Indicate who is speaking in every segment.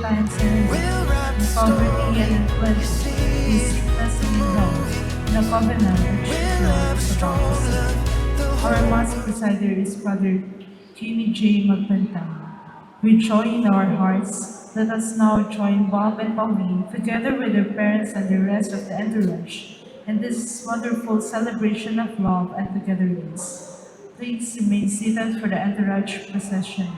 Speaker 1: clients and
Speaker 2: We'll wrap
Speaker 1: in
Speaker 2: the
Speaker 1: poverty and
Speaker 2: story,
Speaker 1: in
Speaker 2: you
Speaker 1: plenty, in
Speaker 2: see.
Speaker 1: sickness and in health, in a covenant which
Speaker 2: We'll have a
Speaker 1: declares about the
Speaker 2: strong
Speaker 1: same.
Speaker 2: love the
Speaker 1: Our Mass
Speaker 2: whole.
Speaker 1: presider is Father Kenny J. Magbantan. With joy in our hearts, let us now join Bob and Pauline together with their parents and the rest of the entourage in this wonderful celebration of love and togetherness. Please remain seated for the entourage procession.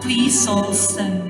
Speaker 1: Please all stand.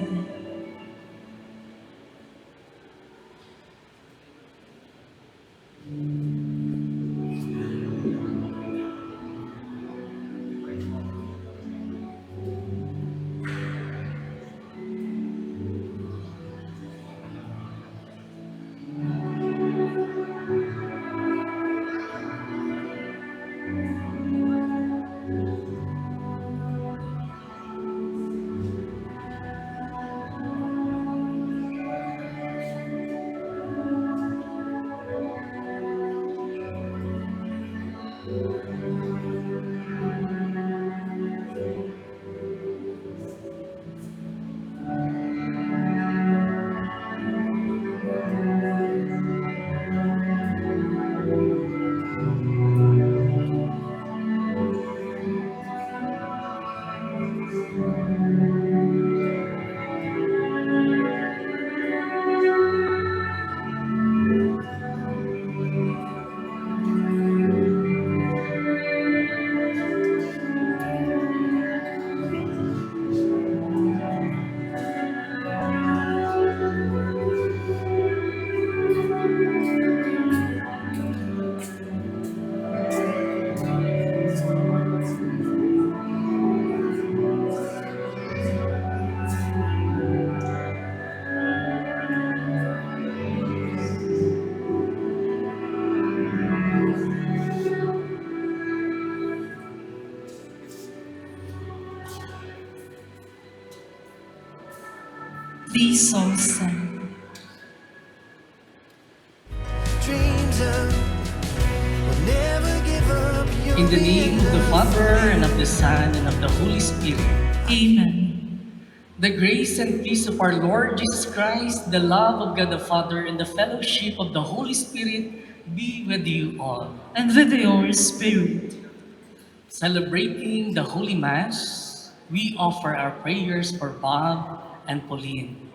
Speaker 1: Please all stand.
Speaker 2: Dreams of will never give up.
Speaker 3: In the name of the Father, and of the Son, and of the Holy Spirit.
Speaker 1: Amen.
Speaker 3: The grace and peace of our Lord Jesus Christ, the love of God the Father, and the fellowship of the Holy Spirit be with you all.
Speaker 1: And with your spirit,
Speaker 3: Celebrating the Holy Mass, we offer our prayers for Bob and Pauline.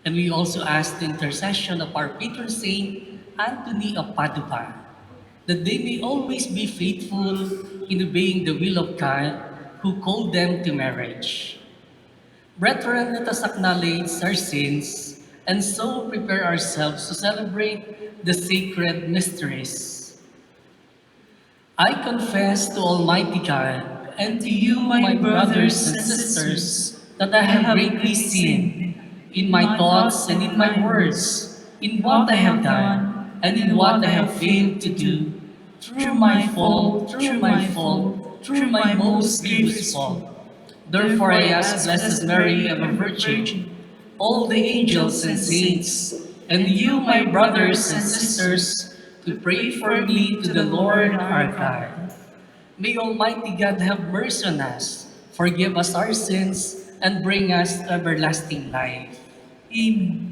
Speaker 3: And we also ask the intercession of our patron saint, Anthony of Padua, that they may always be faithful in obeying the will of God who called them to marriage. Brethren, let us acknowledge our sins and so prepare ourselves to celebrate the sacred mysteries. I confess to Almighty God and to you, my brothers and sisters, that I have greatly sinned in my thoughts and in my words, in what I have done and in what I have failed to do, through my fault, through my most grievous fault. Therefore I ask Blessed Mary, ever Virgin, all the angels and saints, and you, my brothers and sisters, to pray for me to the Lord our God. May Almighty God have mercy on us, forgive us our sins, and bring us to everlasting life.
Speaker 1: Amen.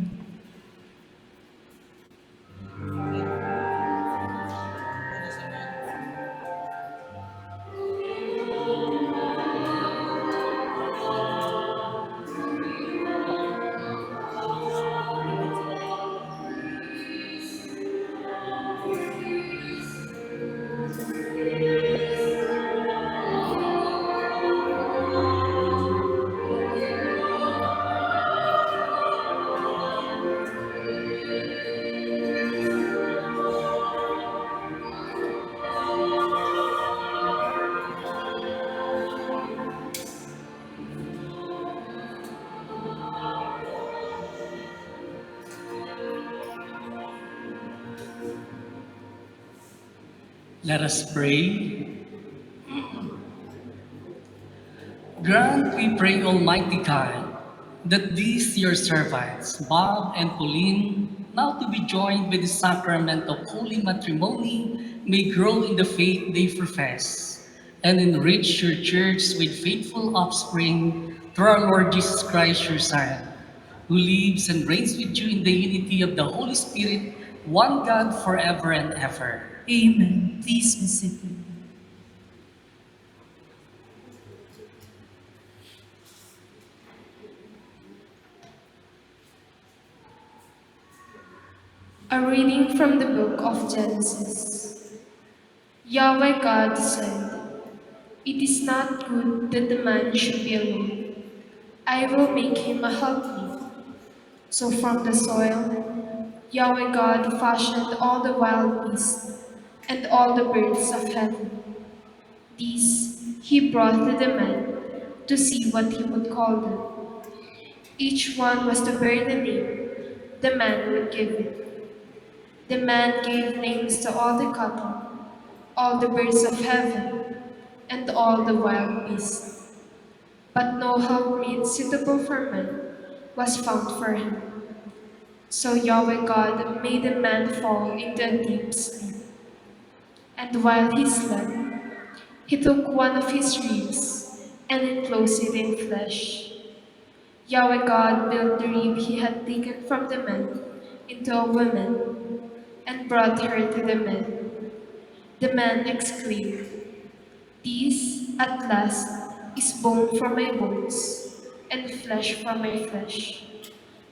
Speaker 3: Let us pray. Grant, we pray, Almighty God, that these your servants, Bob and Pauline, now to be joined with the sacrament of holy matrimony, may grow in the faith they profess, and enrich your church with faithful offspring through our Lord Jesus Christ, your Son, who lives and reigns with you in the unity of the Holy Spirit, one God forever and ever.
Speaker 1: Amen. Please be seated.
Speaker 4: A reading from the book of Genesis. Yahweh God said, "It is not good that the man should be alone. I will make him a helpmeet." So from the soil, Yahweh God fashioned all the wild beasts and all the birds of heaven. These he brought to the man to see what he would call them. Each one was to bear the name the man would give it. The man gave names to all the cattle, all the birds of heaven, and all the wild beasts. But no helpmeet suitable for man was found for him. So Yahweh God made the man fall into a deep sleep. And while he slept, he took one of his ribs and enclosed it in flesh. Yahweh God built the rib he had taken from the man into a woman and brought her to the man. The man exclaimed, "This, at last, is bone from my bones and flesh from my flesh.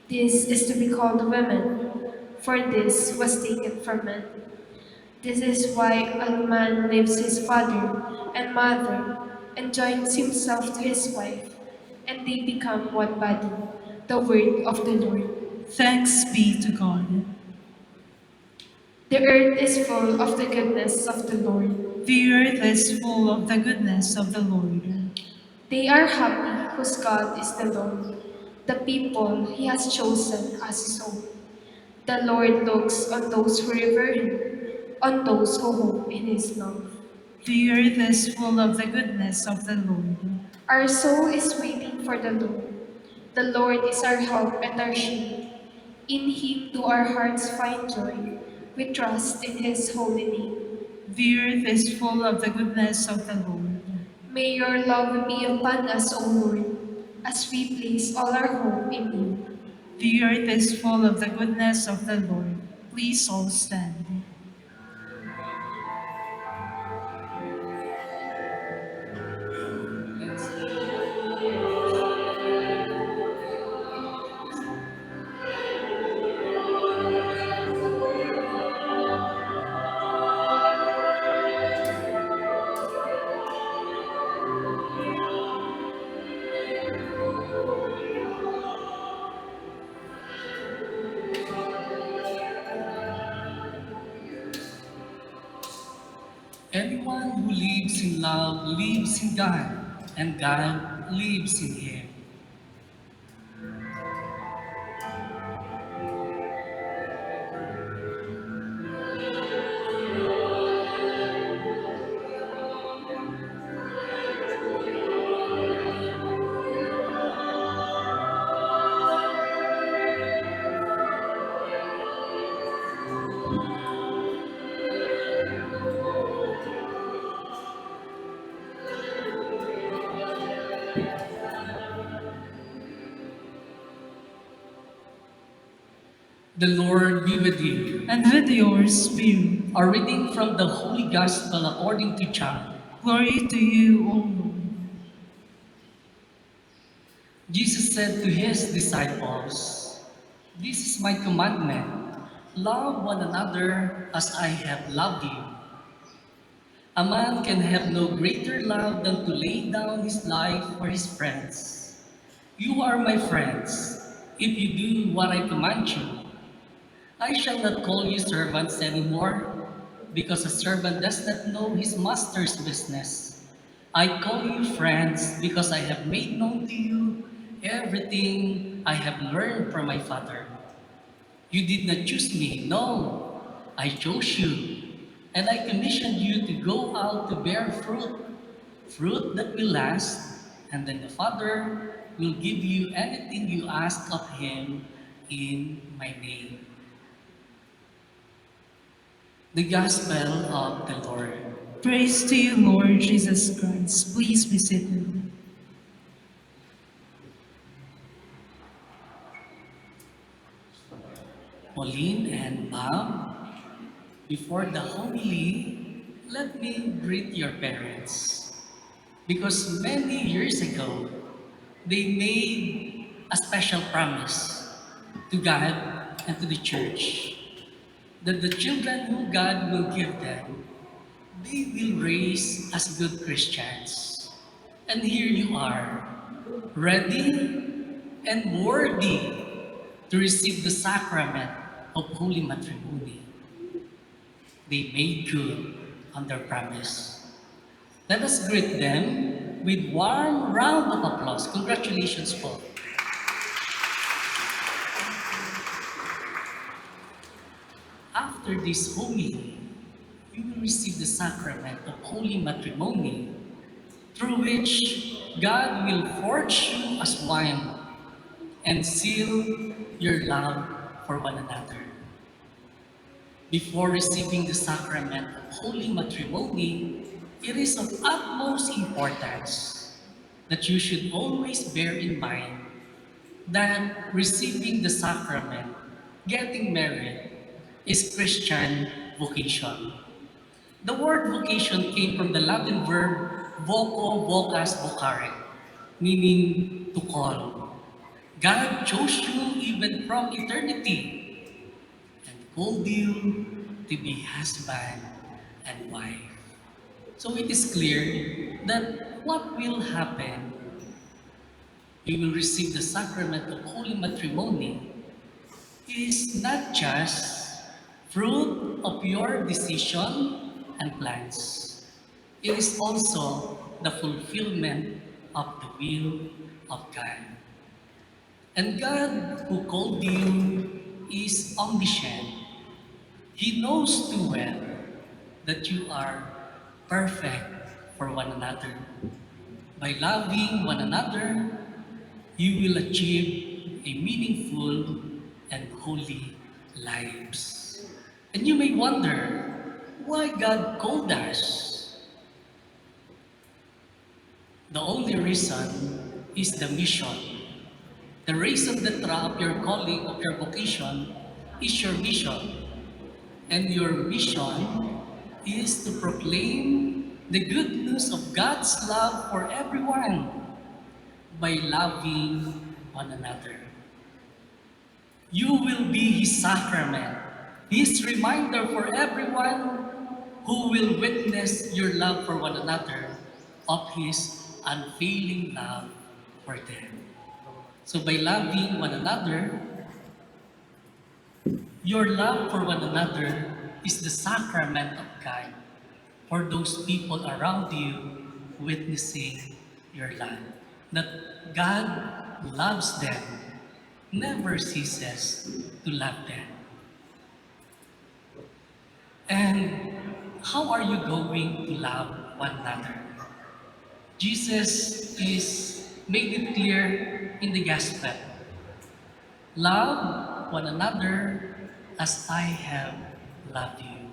Speaker 4: This is to be called woman, for this was taken from man." This is why a man leaves his father and mother and joins himself to his wife, and they become one body. The word of the Lord.
Speaker 1: Thanks be to God.
Speaker 4: The earth is full of the goodness of the Lord.
Speaker 1: The earth is full of the goodness of the Lord.
Speaker 4: They are happy whose God is the Lord, the people he has chosen as his own. The Lord looks on those who revere him, on those who hope in his love.
Speaker 1: The earth is full of the goodness of the Lord.
Speaker 4: Our soul is waiting for the Lord. The Lord is our help and our shield. In him do our hearts find joy. We trust in his holy name.
Speaker 1: The earth is full of the goodness of the Lord.
Speaker 4: May your love be upon us, O Lord, as we place all our hope in you.
Speaker 1: The earth is full of the goodness of the Lord. Please all stand.
Speaker 3: Anyone who lives in love lives in God, and God lives in him. The Lord be with you.
Speaker 1: And with your spirit.
Speaker 3: A reading from the Holy Gospel according to John.
Speaker 1: Glory to you, O Lord.
Speaker 3: Jesus said to his disciples, "This is my commandment, love one another as I have loved you. A man can have no greater love than to lay down his life for his friends. You are my friends, if you do what I command you. I shall not call you servants anymore, because a servant does not know his master's business. I call you friends, because I have made known to you everything I have learned from my Father. You did not choose me, no, I chose you, and I commissioned you to go out to bear fruit, fruit that will last, and then the Father will give you anything you ask of him in my name." The Gospel of the Lord.
Speaker 1: Praise to you, Lord Jesus Christ. Please be seated.
Speaker 3: Pauline and Bob, before the homily, let me greet your parents. Because many years ago, they made a special promise to God and to the church that the children whom God will give them, they will raise as good Christians. And here you are, ready and worthy to receive the sacrament of holy matrimony. They made good on their promise. Let us greet them with warm round of applause. Congratulations po. After this homily, you will receive the sacrament of holy matrimony, through which God will forge you as one and seal your love for one another. Before receiving the sacrament of holy matrimony, it is of utmost importance that you should always bear in mind that receiving the sacrament, getting married, is Christian vocation. The word vocation came from the Latin verb voco, vocas, vocare, meaning to call. God chose you even from eternity and called you to be husband and wife. So it is clear that what will happen, you will receive the sacrament of holy matrimony, is not just fruit of your decision and plans. It is also the fulfillment of the will of God. And God who called you is omniscient. He knows too well that you are perfect for one another. By loving one another, you will achieve a meaningful and holy lives. And you may wonder why God called us. The only reason is the mission. The reason that of your calling, of your vocation, is your mission. And your mission is to proclaim the good news of God's love for everyone by loving one another. You will be His sacrament, His reminder for everyone who will witness your love for one another of His unfailing love for them. So by loving one another, your love for one another is the sacrament of God. for those people around you witnessing your love. That God loves them, never ceases to love them. And how are you going to love one another? Jesus is made it clear in the gospel. Love one another as I have loved you.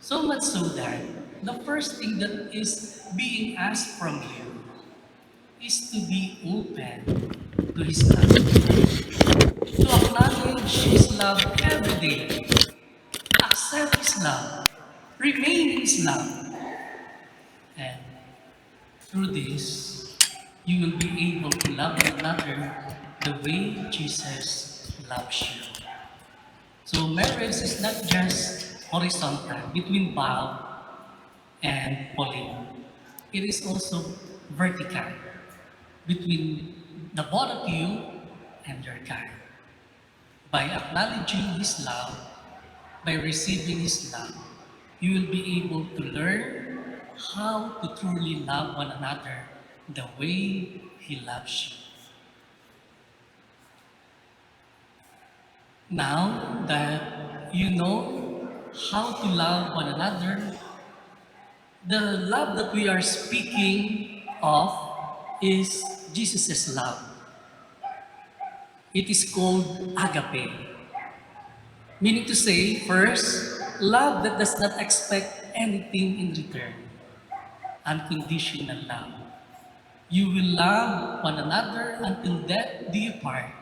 Speaker 3: So much so that the first thing that is being asked from you is to be open to His love, to acknowledge His love every day, accept His love, remain in His love, and through this, you will be able to love one another the way Jesus loves you. So marriage is not just horizontal between Bob and Pauline. It is also vertical between the both of you and your God. By acknowledging His love, by receiving His love, you will be able to learn how to truly love one another the way He loves you. Now that you know how to love one another, the love that we are speaking of is Jesus' love. It is called agape. Meaning to say, first, love that does not expect anything in return. Unconditional love. You will love one another until death do you part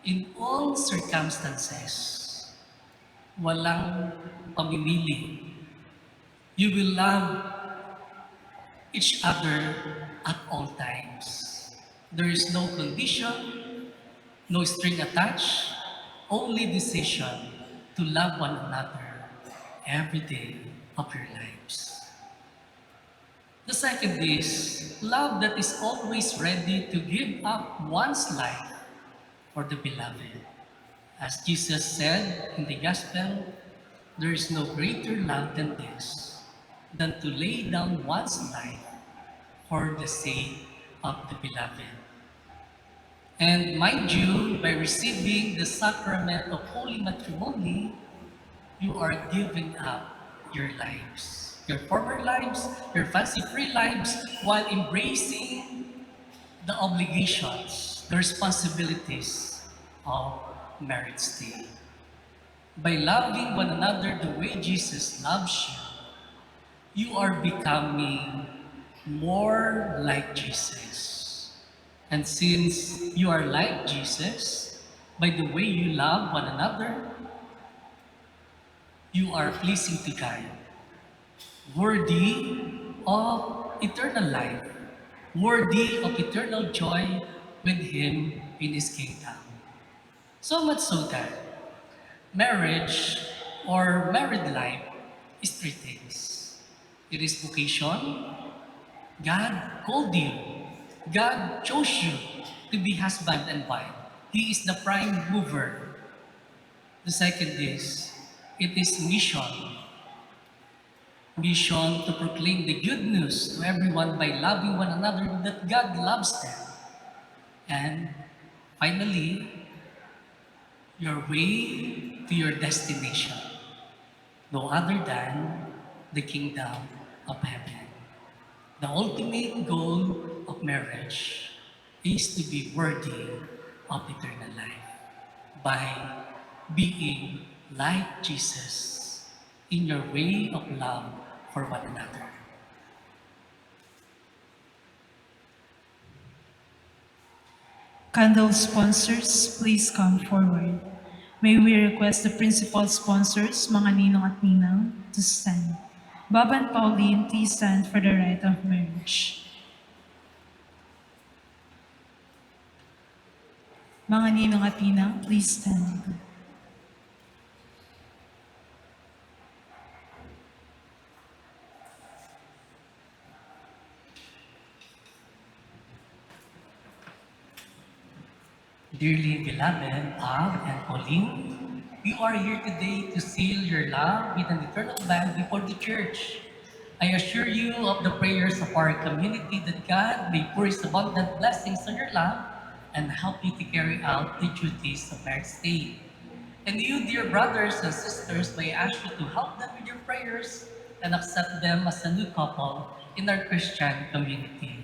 Speaker 3: in all circumstances. Walang pamimili. You will love each other at all times. There is no condition, no string attached, only decision to love one another every day of your lives. The second is love that is always ready to give up one's life for the beloved. As Jesus said in the Gospel, there is no greater love than this, than to lay down one's life for the sake of the beloved. And mind you, by receiving the sacrament of holy matrimony, you are giving up your lives, your former lives, your fancy-free lives, while embracing the obligations, the responsibilities of marriage stay. By loving one another the way Jesus loves you, you are becoming more like Jesus. And since you are like Jesus, by the way you love one another, you are pleasing to God, worthy of eternal life, worthy of eternal joy with Him in His kingdom. So much so that marriage or married life is three things. It is vocation. God called you. God chose you to be husband and wife. He is the prime mover. The second is, it is mission. Mission to proclaim the good news to everyone by loving one another that God loves them. And finally, your way to your destination, no other than the kingdom of heaven. The ultimate goal of marriage is to be worthy of eternal life by being like Jesus in your way of love for one another.
Speaker 1: Candle sponsors, please come forward. May we request the principal sponsors, mga ninong at ninang, to stand. Bob and Pauline, please stand for the rite of marriage. Mga ninong at ninang, please stand.
Speaker 3: Dearly beloved Bob and Pauline, you are here today to seal your love with an eternal bond before the church. I assure you of the prayers of our community that God may pour His abundant blessings on your life and help you to carry out the duties of marriage state. And you, dear brothers and sisters, may I ask you to help them with your prayers and accept them as a new couple in our Christian community.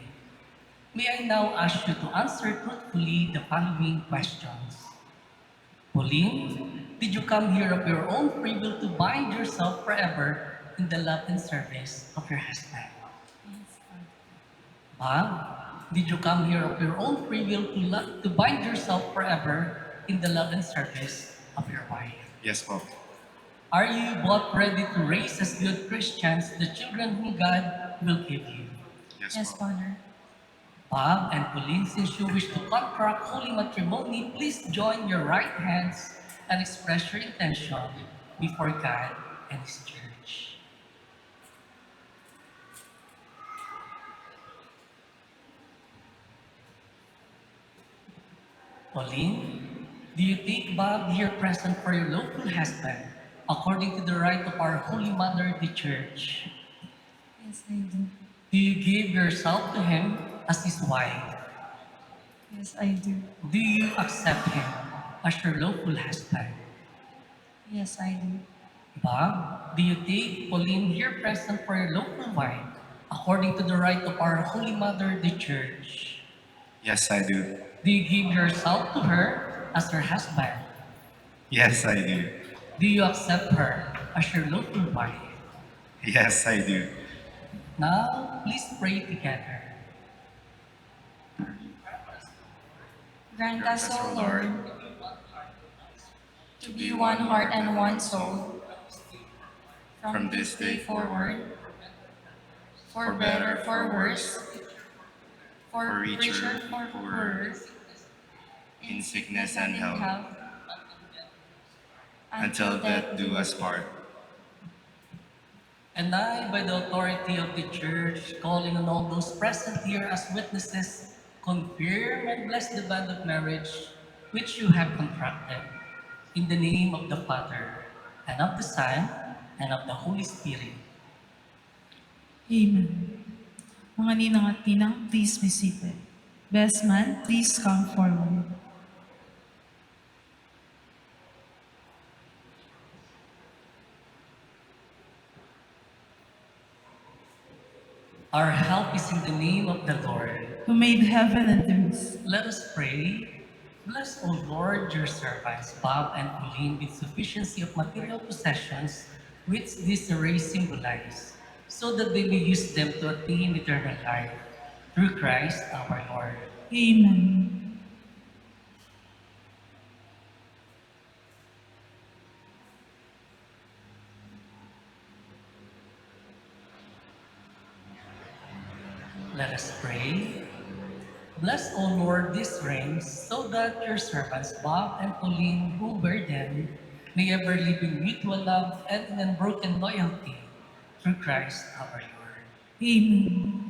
Speaker 3: May I now ask you to answer truthfully the following questions. Pauline, did you come here of your own free will to bind yourself forever in the love and service of your husband? Bob, did you come here of your own free will to bind yourself forever in the love and service of your wife?
Speaker 5: Yes po.
Speaker 3: Are you both ready to raise as good Christians the children whom God will give you?
Speaker 5: Yes po.
Speaker 1: Father.
Speaker 3: Bob and Pauline, since you wish to contract holy matrimony, please join your right hands and express your intention before God and His church. Pauline, do you take Bob here present for your local husband according to the rite of our Holy Mother, the Church?
Speaker 1: Yes, I do.
Speaker 3: Do you give yourself to him as his wife?
Speaker 1: Yes, I do.
Speaker 3: Do you accept him as your local husband?
Speaker 1: Yes, I do.
Speaker 3: Bob, do you take Pauline here present for your local wife according to the rite of our Holy Mother, the Church?
Speaker 5: Yes, I do.
Speaker 3: Do you give yourself to her as your husband?
Speaker 5: Yes, I do.
Speaker 3: Do you accept her as your local wife?
Speaker 5: Yes, I do.
Speaker 3: Now, please pray together.
Speaker 6: Grant us, O Lord, to be one heart and one soul from this day forward, for better, for worse, for richer, for poorer,
Speaker 5: In sickness and health, until death do us part.
Speaker 3: And I, by the authority of the Church, calling on all those present here as witnesses, confirm and bless the bond of marriage which you have contracted. In the name of the Father, and of the Son, and of the Holy Spirit.
Speaker 1: Amen. Mga ninang at ninang, please be seated. Best man, please come forward.
Speaker 3: Our help is in the name of the Lord.
Speaker 1: Who made heaven and earth.
Speaker 3: Let us pray. Bless, O Lord, your servants, Bob and Pauline, with sufficiency of material possessions which this array symbolize, so that they may use them to attain eternal life. Through Christ our Lord.
Speaker 1: Amen.
Speaker 3: Let us pray. Bless, O Lord, these rings, so that your servants, Bob and Pauline, who wear them, may ever live in mutual love and in unbroken loyalty. Through Christ our Lord.
Speaker 1: Amen.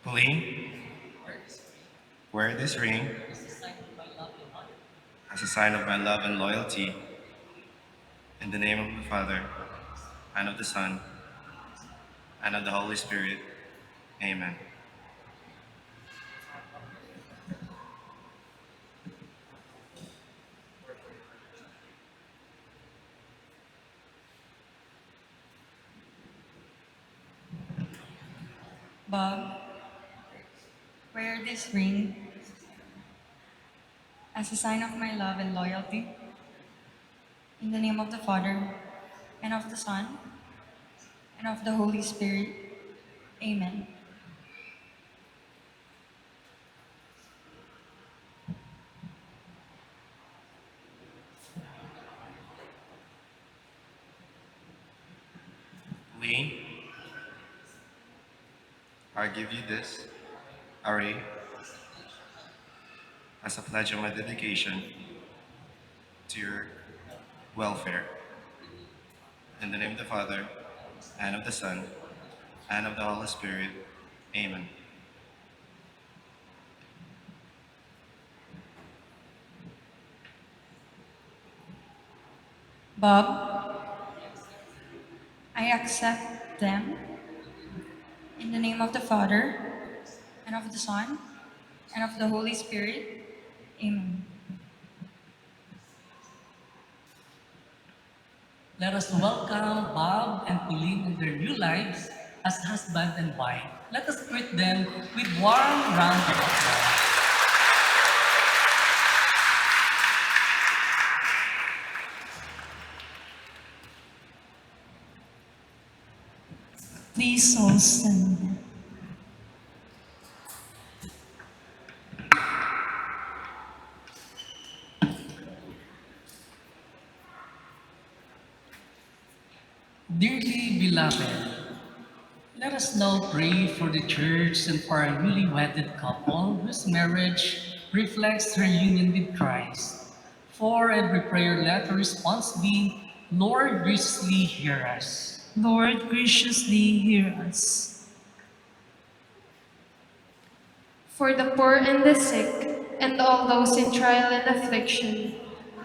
Speaker 5: Pauline, wear this ring as a sign of my love and loyalty. In the name of the Father, and of the Son, and of the Holy Spirit. Amen.
Speaker 6: Bob, wear this ring as a sign of my love and loyalty. In the name of the Father, and of the Son, and of the Holy Spirit. Amen.
Speaker 5: Pauline, I give you this array as a pledge of my dedication to your welfare. In the name of the Father, and of the Son, and of the Holy Spirit. Amen.
Speaker 6: Bob, I accept them in the name of the Father, and of the Son, and of the Holy Spirit. Amen.
Speaker 3: Let us welcome Bob and Pauline in their new lives as husband and wife. Let us greet them with warm round of applause.
Speaker 1: Please all stand.
Speaker 3: Dearly beloved, let us now pray for the church and for our newly wedded couple whose marriage reflects their union with Christ. For every prayer, let the response be, Lord, graciously hear us.
Speaker 1: Lord, graciously hear us.
Speaker 4: For the poor and the sick, and all those in trial and affliction,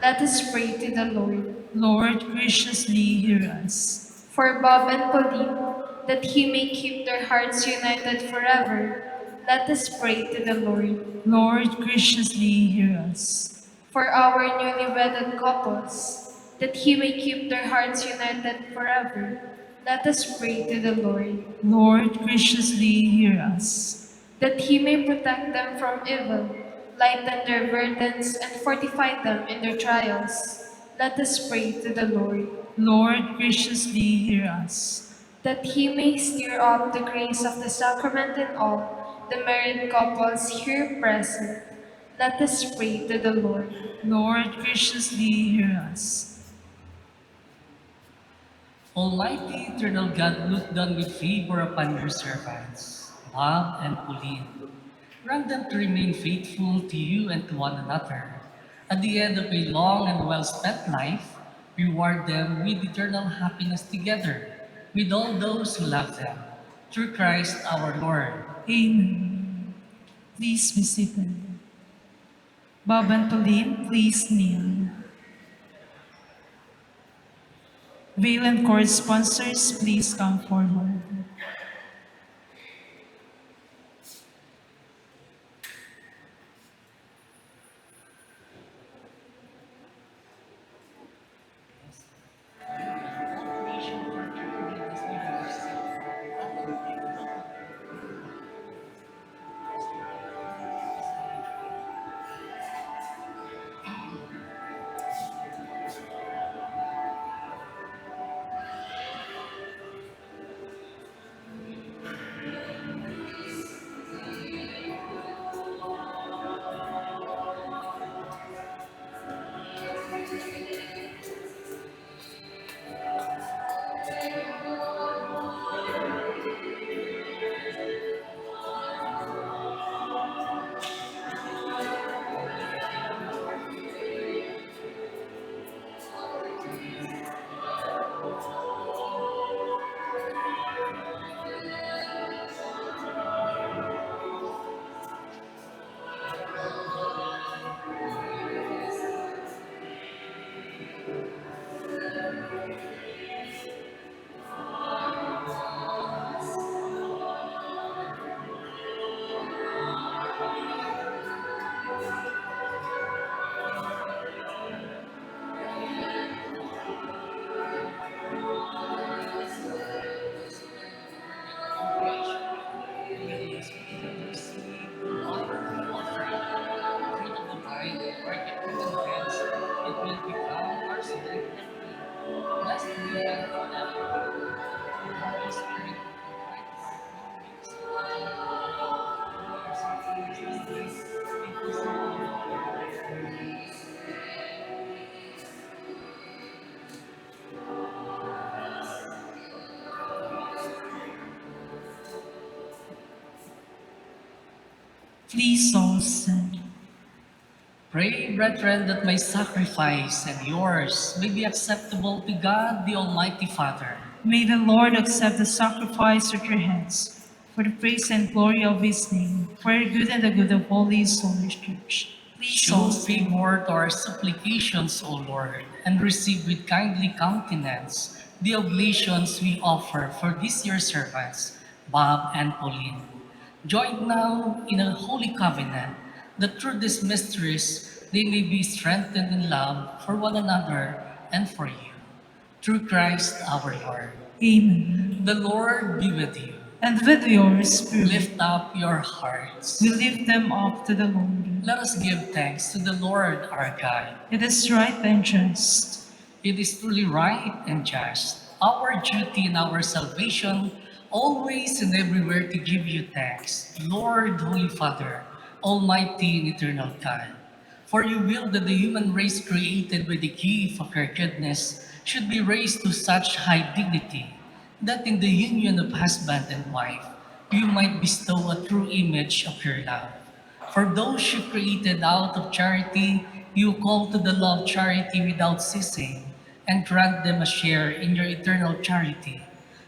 Speaker 4: let us pray to the Lord.
Speaker 1: Lord, graciously hear us.
Speaker 4: For Bob and Pauline, that He may keep their hearts united forever, let us pray to the Lord.
Speaker 1: Lord, graciously hear us.
Speaker 4: For our newly wedded couples, that He may keep their hearts united forever, let us pray to the Lord.
Speaker 1: Lord, graciously hear us.
Speaker 4: That He may protect them from evil, lighten their burdens, and fortify them in their trials, let us pray to the Lord.
Speaker 1: Lord, graciously hear us.
Speaker 4: That He may stir up the grace of the sacrament in all the married couples here present, let us pray to the Lord.
Speaker 1: Lord, graciously hear us.
Speaker 3: Almighty eternal God, look down with favor upon your servants, Bob and Pauline. Grant them to remain faithful to you and to one another. At the end of a long and well-spent life, reward them with eternal happiness together with all those who love them. Through Christ our Lord.
Speaker 1: Amen. Please be seated. Bob and Pauline, please kneel. Veil and court sponsors, please come forward. Please all stand.
Speaker 3: Pray, brethren, that my sacrifice and yours may be acceptable to God, the Almighty Father.
Speaker 1: May the Lord accept the sacrifice at your hands for the praise and glory of his name, for your good and the good of all his holy church. Please
Speaker 3: Show
Speaker 1: also
Speaker 3: favor to our supplications, O Lord, and receive with kindly countenance the oblations we offer for this your servants, Bob and Pauline. Joined now in a holy covenant, that through these mysteries they may be strengthened in love for one another and for you. Through Christ our Lord.
Speaker 1: Amen.
Speaker 3: The Lord be with you.
Speaker 1: And with your spirit,
Speaker 3: Lift up your hearts.
Speaker 1: we lift them up to the Lord.
Speaker 3: Let us give thanks to the Lord our God.
Speaker 1: It is right and just.
Speaker 3: It is truly right and just, our duty and our salvation, always and everywhere to give you thanks, Lord, Holy Father, Almighty and eternal God. For you will that the human race created by the gift of your goodness should be raised to such high dignity, that in the union of husband and wife, you might bestow a true image of your love. For those you created out of charity, you call to the law of charity without ceasing, and grant them a share in your eternal charity.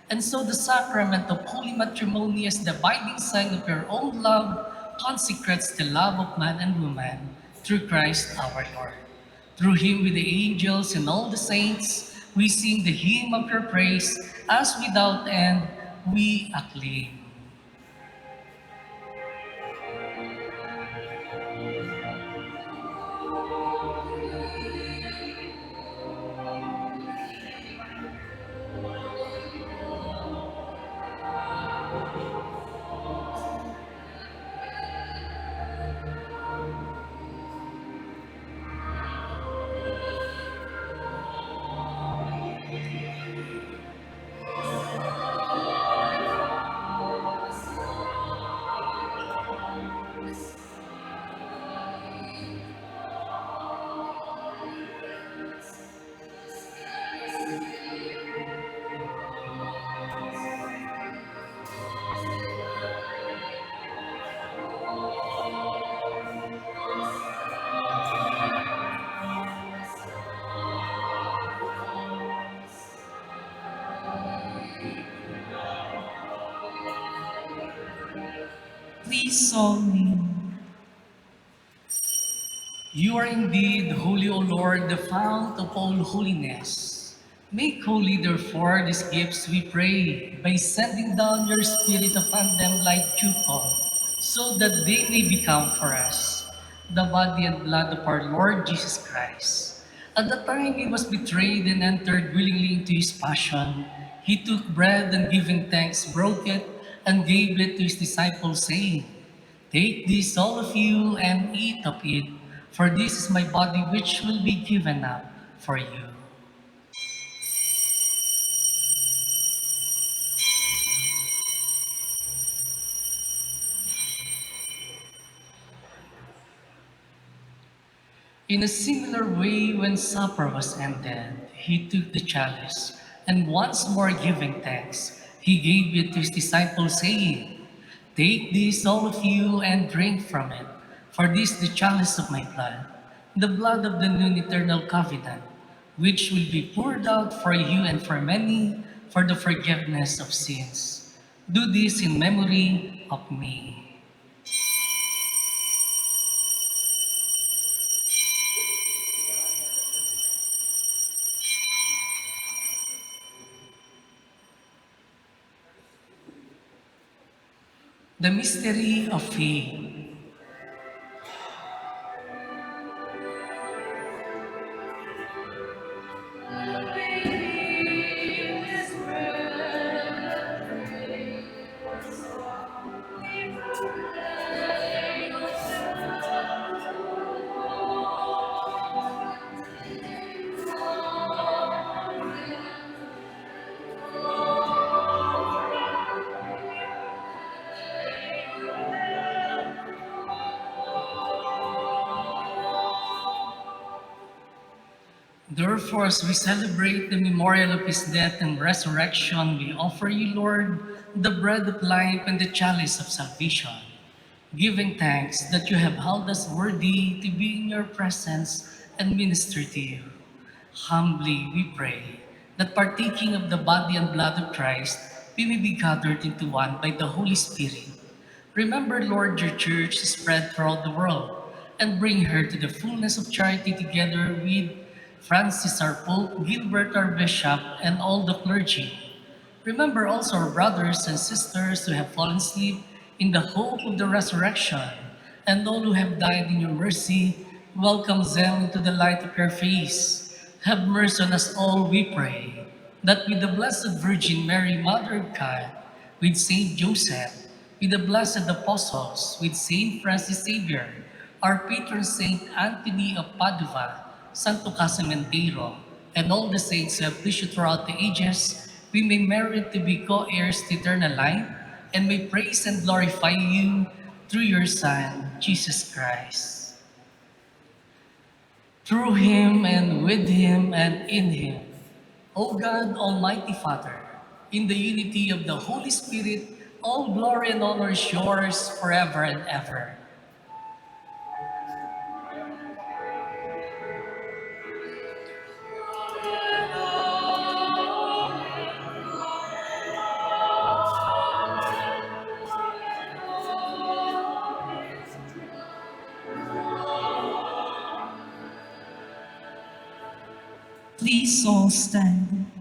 Speaker 3: And so the sacrament of holy matrimony as the abiding sign of your own love consecrates the love of man and woman through Christ our Lord. Through him with the angels and all the saints, we sing the hymn of your praise as without end we acclaim.
Speaker 1: Please all kneel.
Speaker 3: You are indeed holy, O Lord, the fount of all holiness. Make holy, therefore, these gifts, we pray, by sending down your Spirit upon them like dew-fall, so that they may become for us the body and blood of our Lord Jesus Christ. At the time he was betrayed and entered willingly into his passion, he took bread and giving thanks, broke it, and gave it to his disciples, saying, "Take this, all of you, and eat of it, for this is my body which will be given up for you." In a similar way, when supper was ended, he took the chalice, and once more giving thanks, he gave it to his disciples, saying, "Take this, all of you, and drink from it, for this is the chalice of my blood, the blood of the new and eternal covenant, which will be poured out for you and for many for the forgiveness of sins. Do this in memory of me." The mystery of faith. Therefore, as we celebrate the memorial of his death and resurrection, we offer you, Lord, the bread of life and the chalice of salvation. giving thanks that you have held us worthy to be in your presence and minister to you. Humbly we pray that partaking of the body and blood of Christ, we may be gathered into one by the Holy Spirit. Remember, Lord, your church spread throughout the world, and bring her to the fullness of charity together with Francis our Pope, Gilbert our Bishop, and all the clergy. Remember also our brothers and sisters who have fallen asleep in the hope of the resurrection, and all who have died in your mercy, welcome them into the light of your face. Have mercy on us all, we pray, that with the Blessed Virgin Mary, Mother of God, with Saint Joseph, with the blessed apostles, with Saint Francis Xavier, our patron Saint Anthony of Padua, Santo Casamentero, and all the saints who have issued throughout the ages, we may merit to be co-heirs to eternal life, and may praise and glorify you through your Son, Jesus Christ. Through him and with him and in him, O God, Almighty Father, in the unity of the Holy Spirit, all glory and honor is yours forever and ever.
Speaker 1: Please all stand.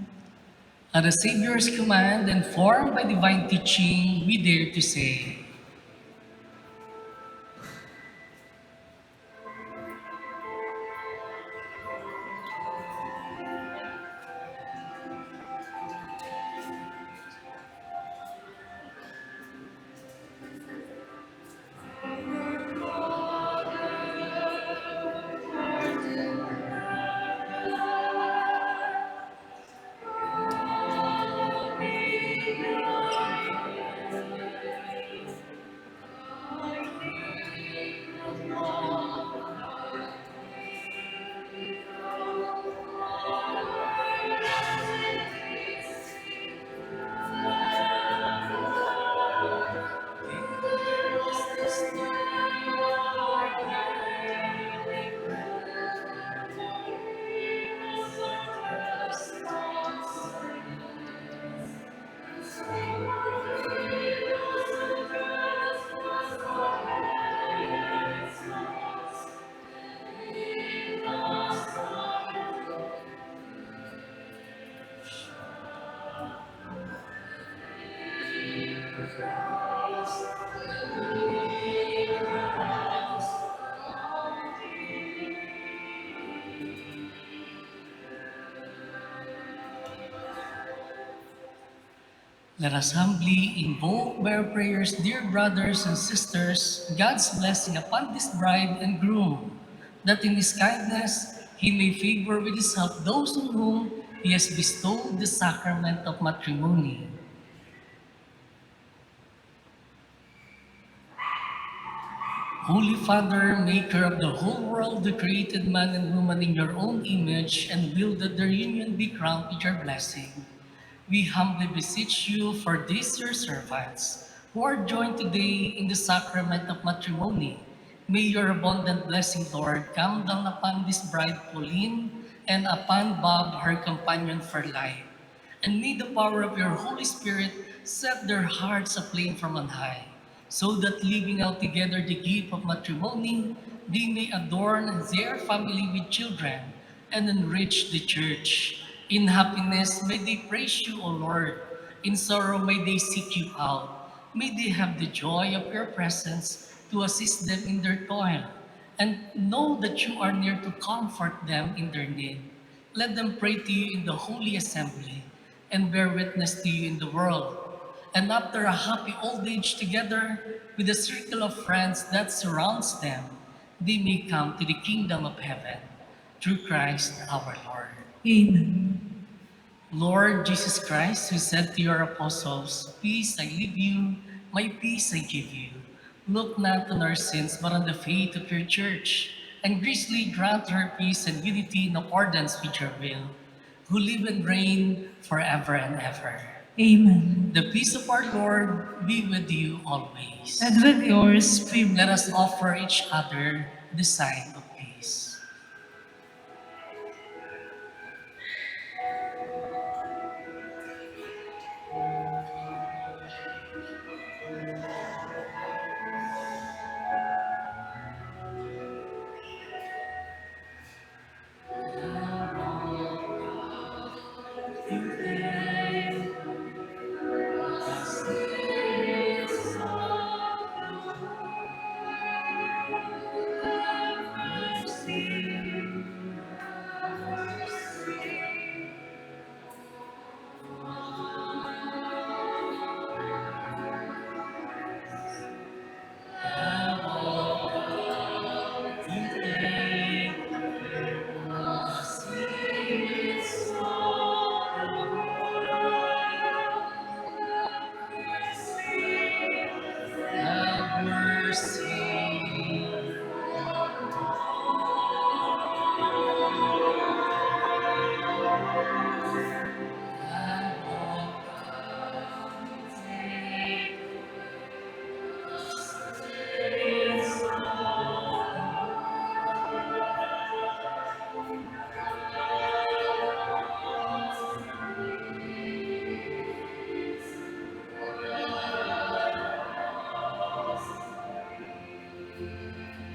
Speaker 3: At the Savior's command and formed by divine teaching, we dare to say, let us humbly invoke by our prayers, dear brothers and sisters, God's blessing upon this bride and groom, that in His kindness He may favor with His help those on whom He has bestowed the sacrament of matrimony. Holy Father, maker of the whole world, who created man and woman in your own image and willed that their union be crowned with your blessing, we humbly beseech you for these your servants, who are joined today in the sacrament of matrimony. May your abundant blessing, Lord, come down upon this bride Pauline and upon Bob, her companion for life. And may the power of your Holy Spirit set their hearts aflame from on high, so that living out together the gift of matrimony, they may adorn their family with children and enrich the church. In happiness, may they praise you, O Lord. In sorrow, may they seek you out. May they have the joy of your presence to assist them in their toil, and know that you are near to comfort them in their need. Let them pray to you in the holy assembly, and bear witness to you in the world. And after a happy old age together, with a circle of friends that surrounds them, they may come to the kingdom of heaven. Through Christ our Lord.
Speaker 1: Amen.
Speaker 3: Lord Jesus Christ, who said to your apostles, "Peace I leave you, my peace I give you," look not on our sins, but on the faith of your church, and graciously grant her peace and unity in accordance with your will, who live and reign forever and ever.
Speaker 1: Amen.
Speaker 3: The peace of our Lord be with you always.
Speaker 1: And with your spirit.
Speaker 3: Let us offer each other the sign of peace. Have mercy.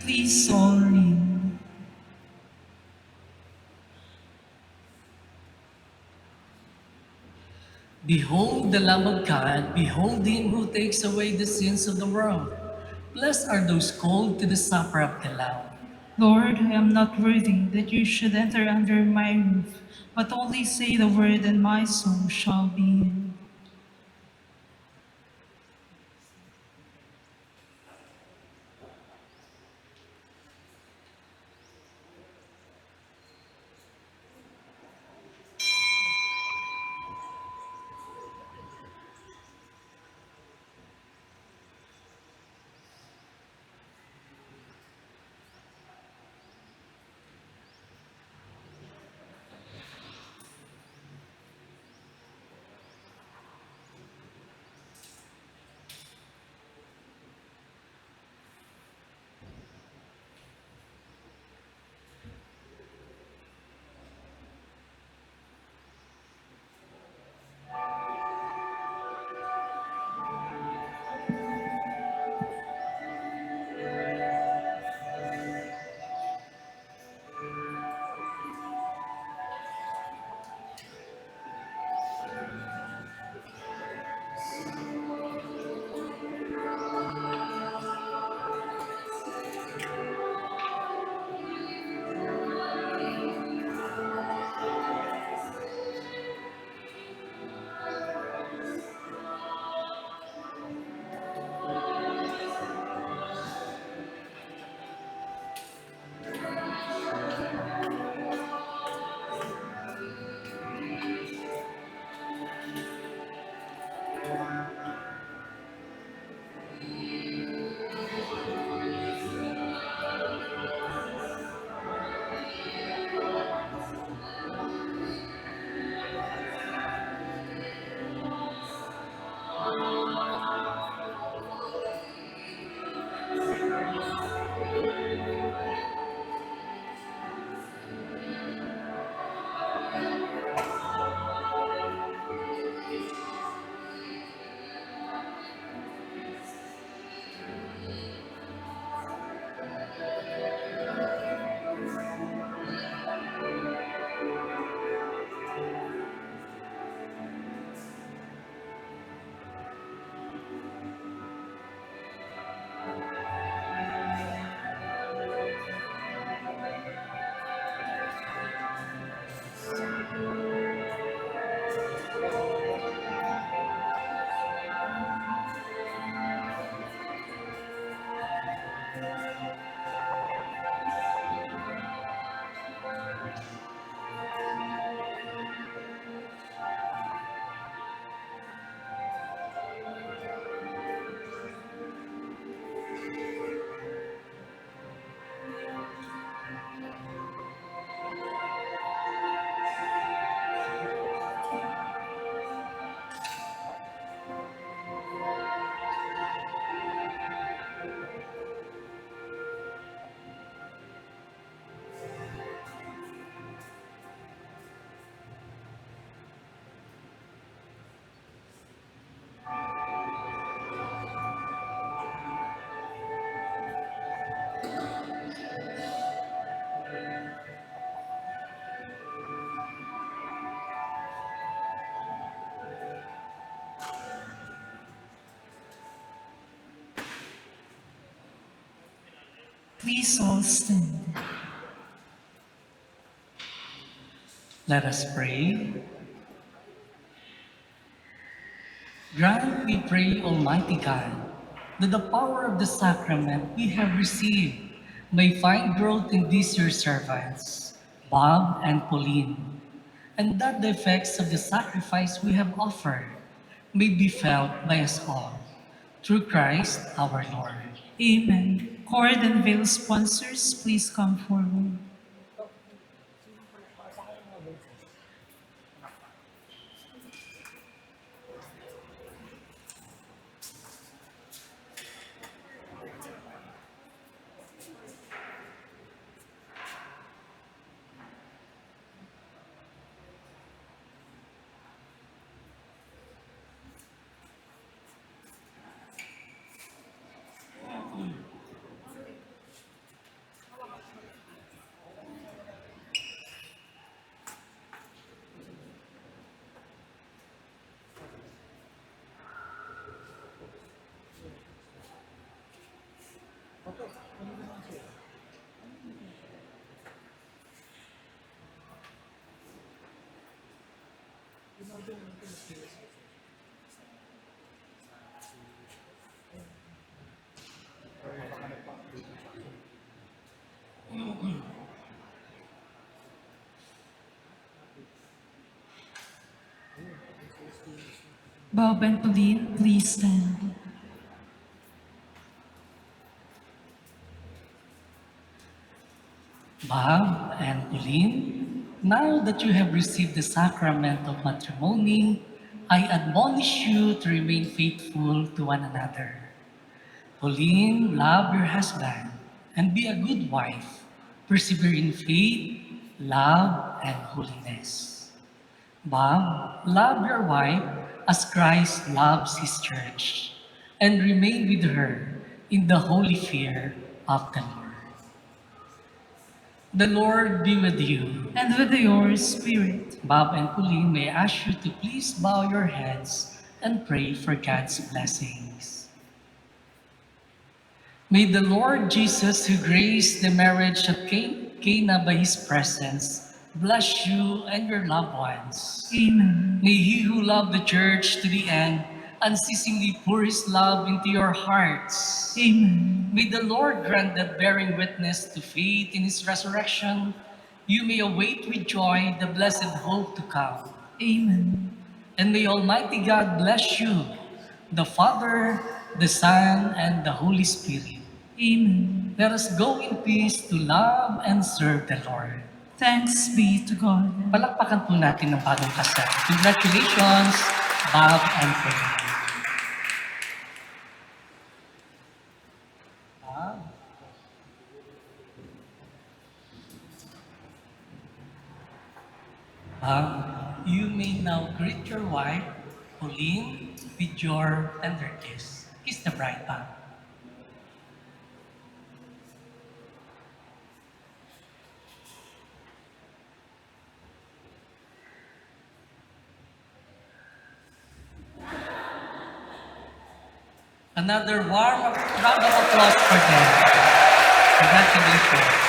Speaker 1: Please all kneel.
Speaker 3: Behold the Lamb of God, behold him who takes away the sins of the world. Blessed are those called to the supper of the Lamb.
Speaker 1: Lord, I am not worthy that you should enter under my roof, but only say the word and my soul shall be healed. Please all stand.
Speaker 3: Let us pray. Grant, we pray, Almighty God, that the power of the sacrament we have received may find growth in these your servants, Bob and Pauline, and that the effects of the sacrifice we have offered may be felt by us all. Through Christ our Lord.
Speaker 1: Amen. Cord and veil sponsors, please come forward. Bob and Pauline, please stand.
Speaker 3: Bob and Pauline, now that you have received the sacrament of matrimony, I admonish you to remain faithful to one another. Pauline, love your husband and be a good wife. Persevere in faith, love, and holiness. Bob, love your wife as Christ loves his church, and remain with her in the holy fear of the Lord. The Lord be with you.
Speaker 1: And with your spirit.
Speaker 3: Bob and Pauline, may I ask you to please bow your heads and pray for God's blessings. May the Lord Jesus, who graced the marriage at Cana by his presence, bless you and your loved ones.
Speaker 1: Amen.
Speaker 3: May he who loved the church to the end unceasingly pour his love into your hearts.
Speaker 1: Amen.
Speaker 3: May the Lord grant that, bearing witness to faith in his resurrection, you may await with joy the blessed hope to come.
Speaker 1: Amen.
Speaker 3: And may Almighty God bless you, the Father, the Son, and the Holy Spirit.
Speaker 1: Amen.
Speaker 3: Let us go in peace to love and serve the Lord.
Speaker 1: Thanks be to God.
Speaker 3: Palakpakan po natin ng bagong kasal. Congratulations, Bob and Pauline. You may now greet your wife, Pauline, with your tender kiss. Kiss the bride, Bob. Another round of applause for them. Congratulations.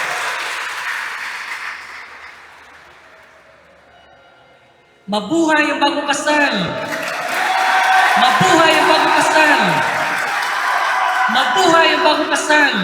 Speaker 3: Mabuhay ang bagong kasal! Mabuhay ang bagong kasal! Mabuhay ang bagong kasal!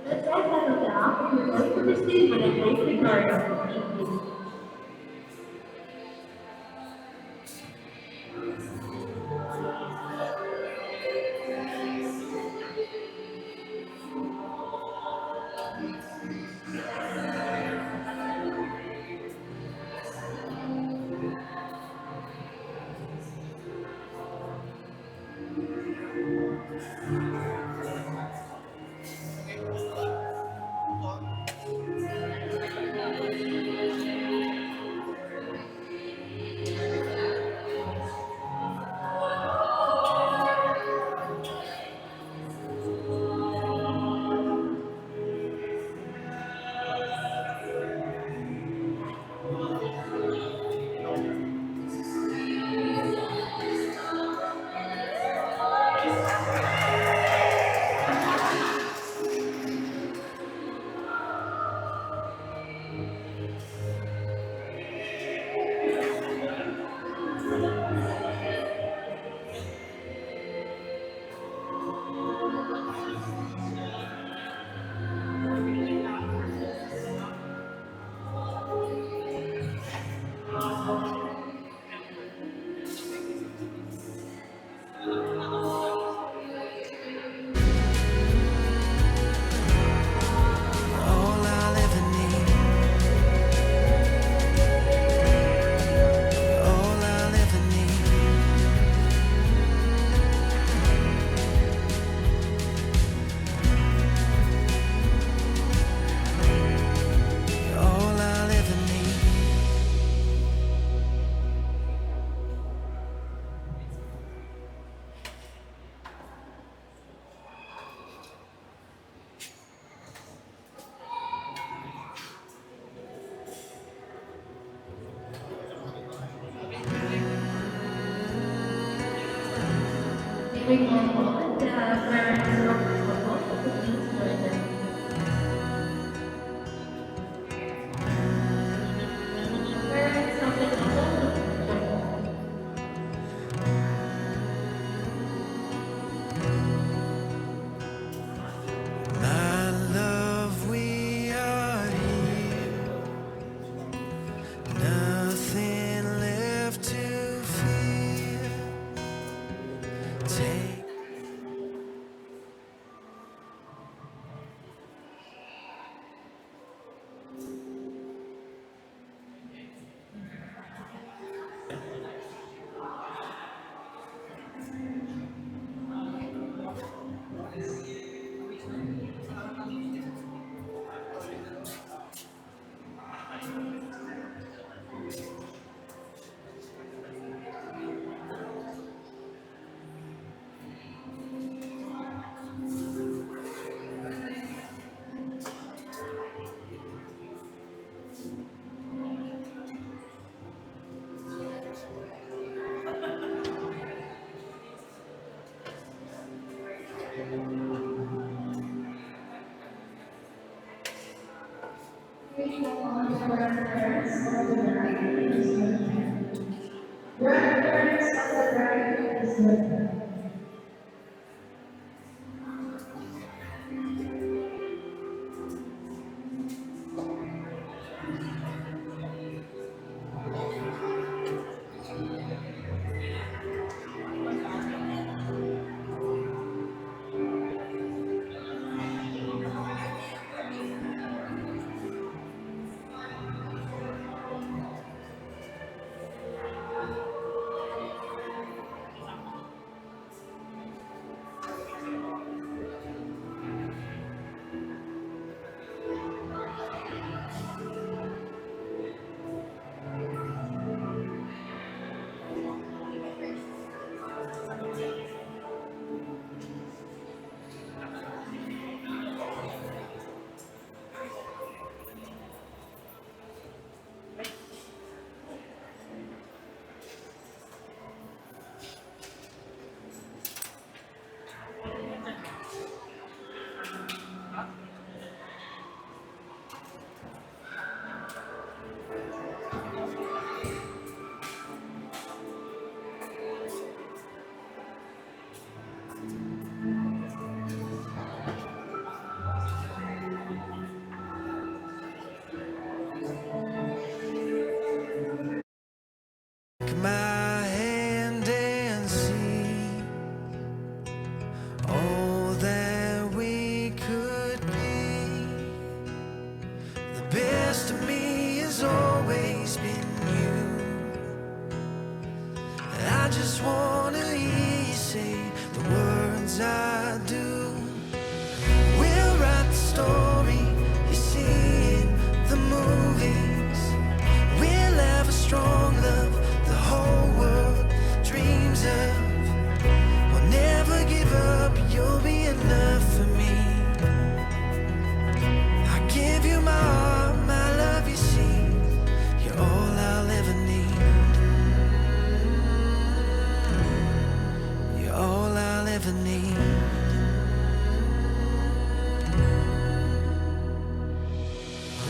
Speaker 7: The track photograph received with a great regard of the people.
Speaker 2: All I'll ever need, all I'll ever need. All I'll ever need.
Speaker 7: During one moment, the parents of the police were there. Parents of the couple were there.
Speaker 2: My love, we are here. Nothing left to fear. Take always been you. I just wanna hear you say the words I do. We'll write the story, you see it, the movies. We'll have a strong love the whole world dreams of. We'll never give up, you'll be enough for me. I give you my heart, my love, you see. You're all I'll ever need. You're all I'll ever need.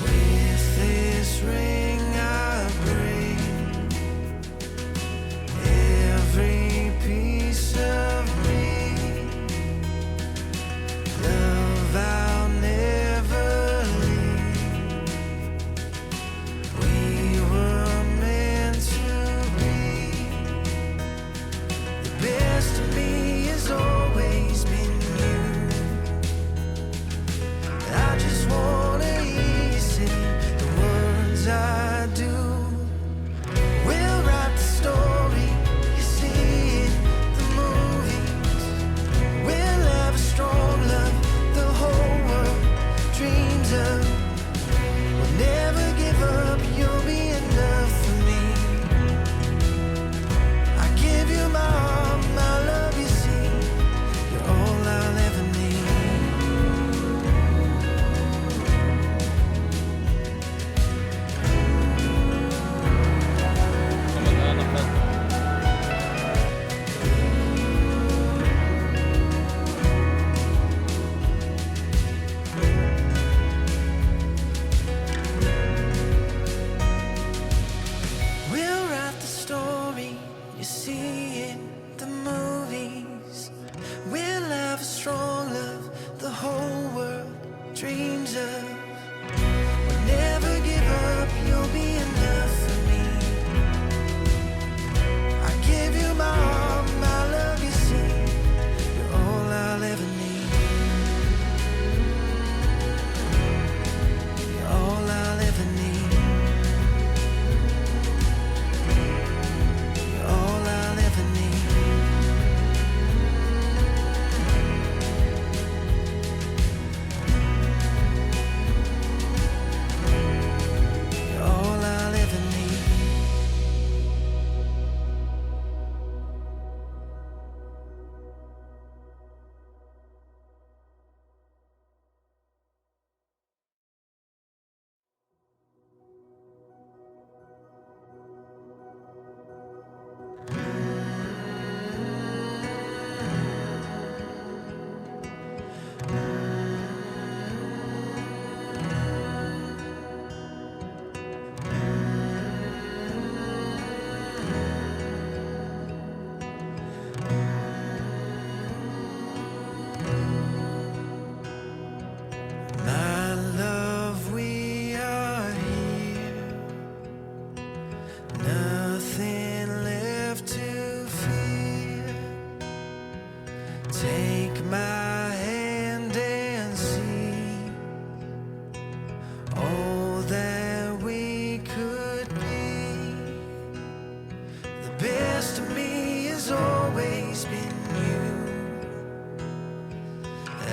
Speaker 2: With this ring I break every piece of me. Love I'll never leave. We were meant to be. The best of me has always been you. I just wanna hear you say the words I do. We'll write the story, you see it, the movies. We'll have a strong love the whole world dreams of. We'll never give up, you'll be enough for me. I give you my heart, my love, you see. You're all I'll ever need. We'll write the story, you see it, the movies. We'll have a strong love the whole world dreams of. We'll never give up, you'll be enough for me. I give you my heart, my love, you see. You're all I'll ever need. You're all I'll ever need. You're all I'll ever need. You're all I'll ever need. My love, we are here. Nothing left to fear. Take my hand and see all that we could be. The best of me has always been you.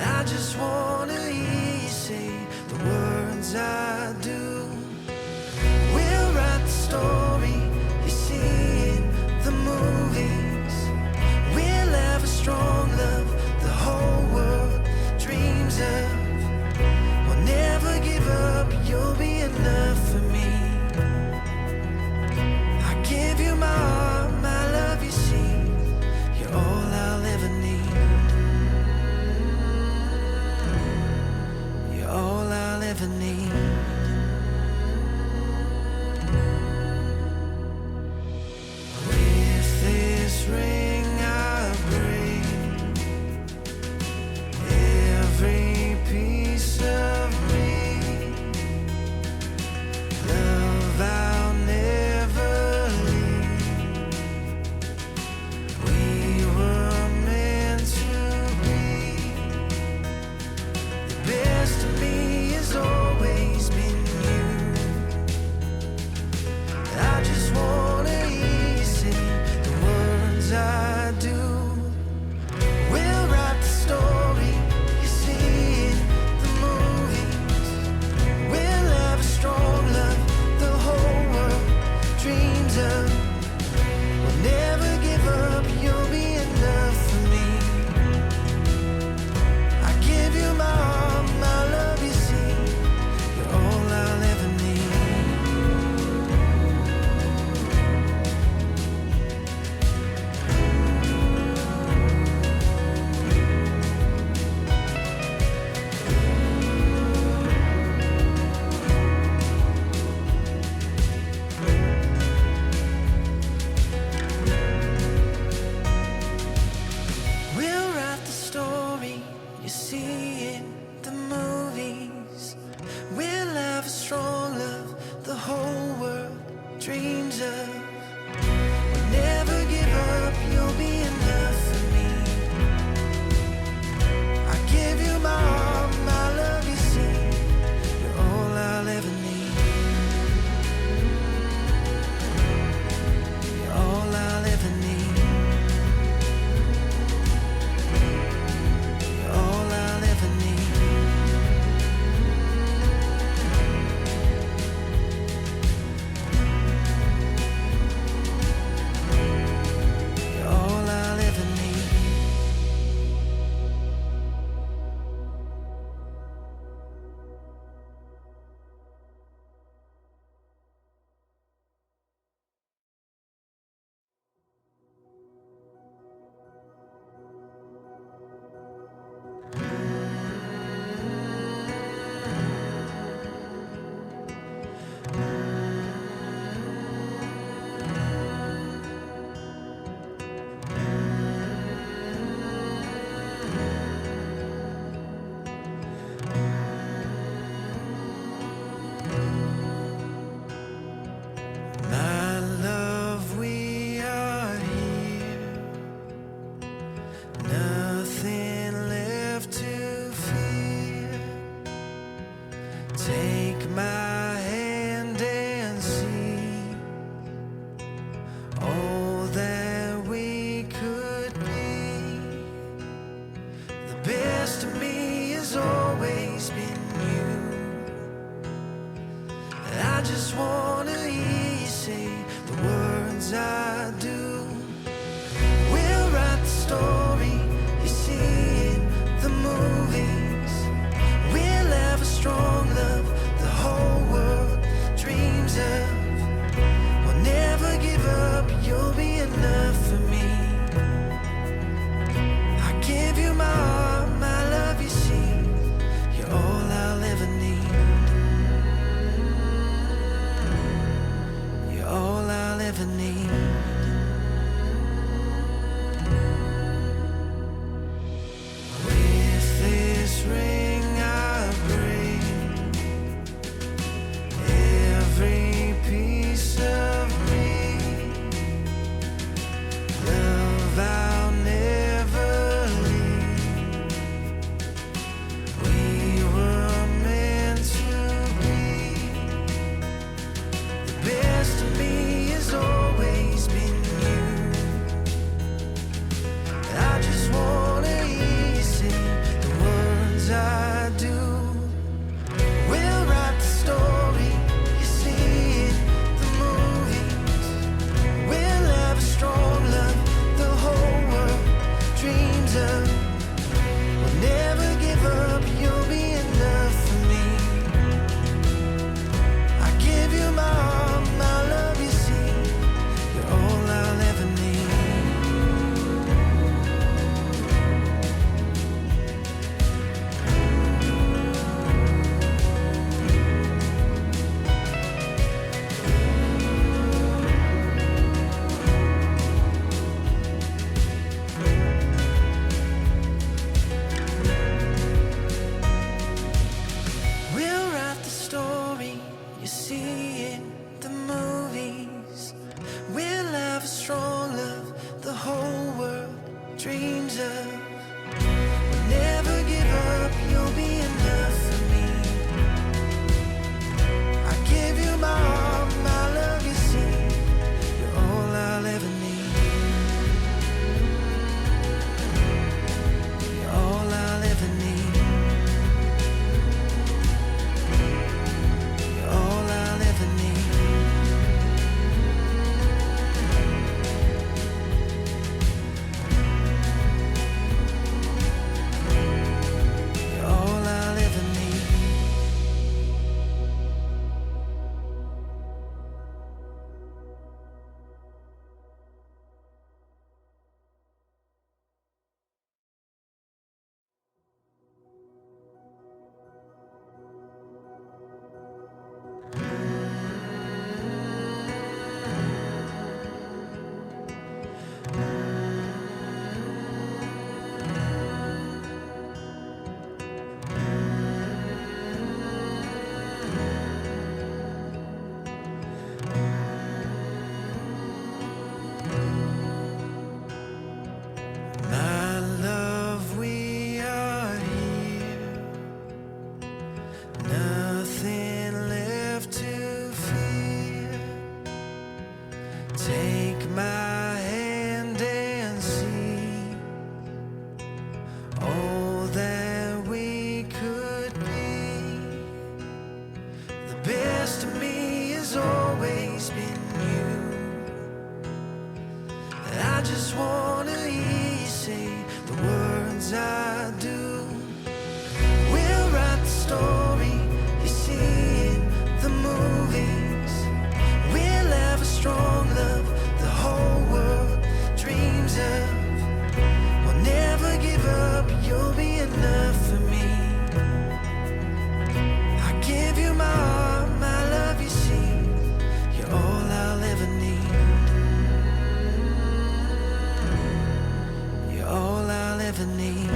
Speaker 2: I just wanna hear you say the words I do. We'll write the story, you see it, the movies. We'll have a strong love the whole world dreams of. We'll never give up, you'll Take my hand and see all that we could be. The best of me has always been you. I just wanna hear you say the words I do. We'll write the story you see in the movies. We'll have a strong love the whole world dreams of. We'll never give up, you'll be enough for me. I give you my heart, my love, you see. You're all I'll ever need. You're all I'll ever need. With this ring I break every piece of me. Love I'll never leave. We were meant to be. The best of me has always been you. I just wanna hear you say the words I do. We'll write the story you see in the movies. We'll have a strong love the whole world dreams of. We'll never give up, you'll be enough for me. I give you my heart, my love, you see. You're all I'll ever need. We'll write the story you see in the movies. We'll have a strong love the whole world dreams of. We'll never give up, you'll be enough for me. I give you my heart, my love, you see. You're all I'll ever need. You're all I'll ever need. You're all I'll ever need. You're all I'll ever need. My love, we are here. Nothing left to fear. Take my hand and see all that we could be. The best of me has always been you. I just wanna hear you say the words I do. We'll write the story you see in the movies. We'll have a strong love the whole world dreams of. We'll never give up, you'll be enough for me. I give you my heart, my love, you see. You're all I'll ever need. You're all I'll ever need.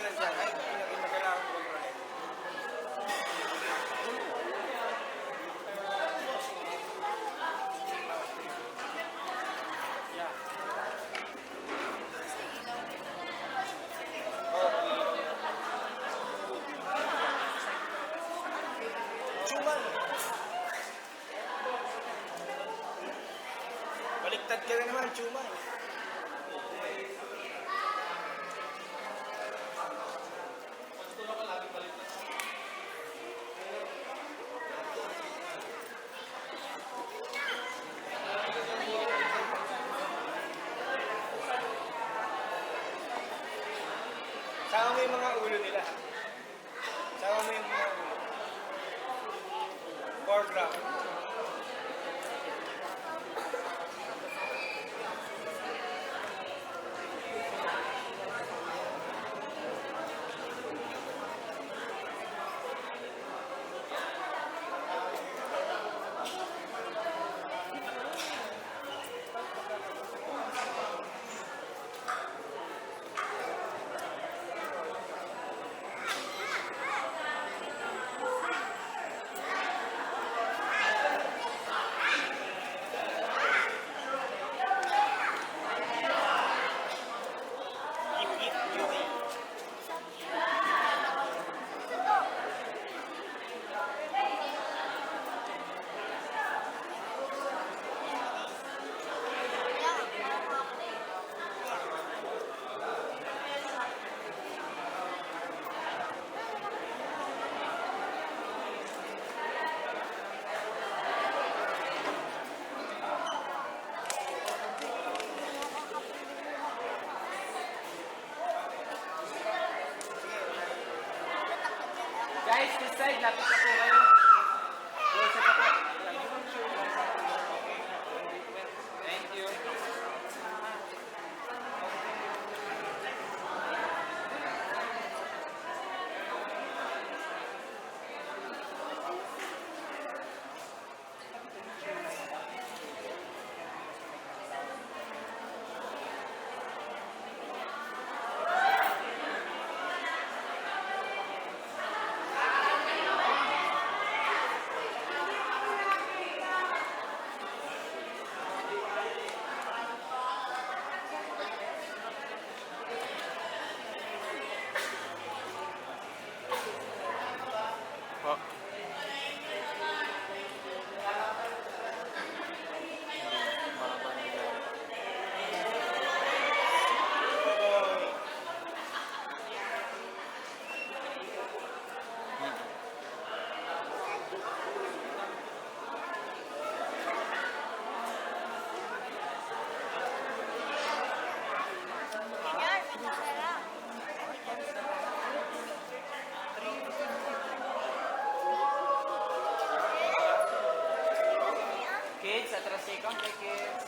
Speaker 8: lang dyan. Ay, pinag-imagala ako mag-roulette. Yeah. Chuman! Baliktad ka na naman, Chuman. Sama mo yung mga ulo nila, ha? Sama mo yung mga ulo. Foreground. Guys, this side, lapit na po kayo. Closer pa po. Thank you. Kids, atras kayo konti, kids.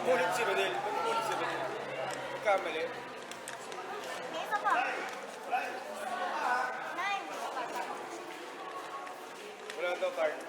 Speaker 8: Numulit si Rodel. Numulit si Rodel. Nagkamali.
Speaker 7: Isa pa. 9.
Speaker 8: Wala daw card.